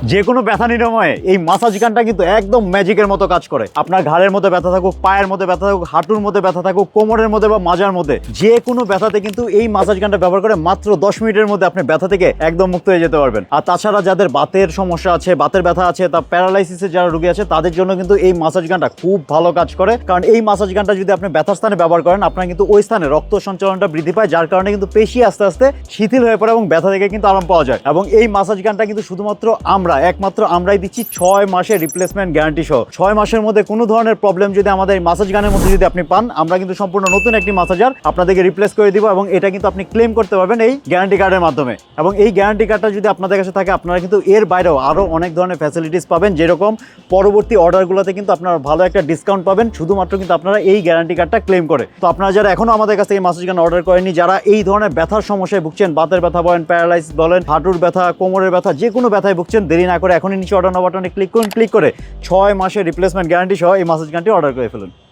যে কোনো ব্যথা নিরাময়ে এই মাসাজ গানটা কিন্তু একদম ম্যাজিকের মতো কাজ করে। আপনার ঘাড়ের মধ্যে ব্যথা থাকুক, পায়ের মধ্যে ব্যথা থাকুক, হাঁটুর মধ্যে ব্যথা থাকুক, কোমরের মধ্যে বা মাজার মধ্যে, যে কোনো ব্যথাতে কিন্তু এই মাসাজ গানটা ব্যবহার করে মাত্র 10 মিনিটের মধ্যে আপনি ব্যথা থেকে একদম মুক্ত হয়ে যেতে পারবেন। আর তাছাড়া যাদের বাতের সমস্যা আছে, বাতের ব্যথা আছে, তা প্যারালাইসিসের যারা রোগী আছে, তাদের জন্য কিন্তু এই মাসাজ গানটা খুব ভালো কাজ করে। কারণ এই মাসাজ গানটা যদি আপনি ব্যথার স্থানে ব্যবহার করেন, আপনার কিন্তু ওই স্থানে রক্ত সঞ্চালনটা বৃদ্ধি পায়, যার কারণে কিন্তু পেশি আস্তে আস্তে শিথিল হয়ে পড়ে এবং ব্যথা থেকে কিন্তু আরাম পাওয়া যায়। এবং এই মাসাজ গানটা কিন্তু শুধুমাত্র একমাত্র আমরাই দিচ্ছি 6 মাসের রিপ্লেসমেন্ট গ্যারান্টি সহ। 6 মাসের মধ্যে কোনো ধরনের প্রবলেম যদি আমাদের এই মাসাজ গানের মধ্যে যদি আপনি পান, আমরা কিন্তু সম্পূর্ণ নতুন একটি মাসাজার আপনাদেরকে রিপ্লেস করে দিব এবং এটা কিন্তু আপনি ক্লেম করতে পারবেন এই গ্যারান্টি কার্ডের মাধ্যমে। এবং এই গ্যারান্টি কার্ডটা যদি আপনাদের কাছে থাকে, আপনারা কিন্তু এর বাইরেও আরও অনেক ধরনের ফ্যাসিলিটিস পাবেন, যেরকম পরবর্তী অর্ডারগুলোতে কিন্তু আপনারা ভালো একটা ডিসকাউন্ট পাবেন শুধুমাত্র কিন্তু আপনারা এই গ্যারান্টি কার্ডটা ক্লেম করে। তো আপনারা যারা এখনো আমাদের কাছ থেকে মাসাজ গান অর্ডার করেননি, যারা এই ধরনের ব্যথার সমস্যায় ভুগছেন, বাতের ব্যথা বলেন, প্যারালাইসিস বলেন, হাঁটুর ব্যথা, কোমরের ব্যথা, যে কোনো ব্যথায় ভুগছেন, দেরি না করে এখনই নিচে অর্ডার নাও বাটনে ক্লিক করুন। ক্লিক করে 6 মাসের রিপ্লেসমেন্ট গ্যারান্টি সহ এই মাসাজ গানটি অর্ডার করে ফেলুন।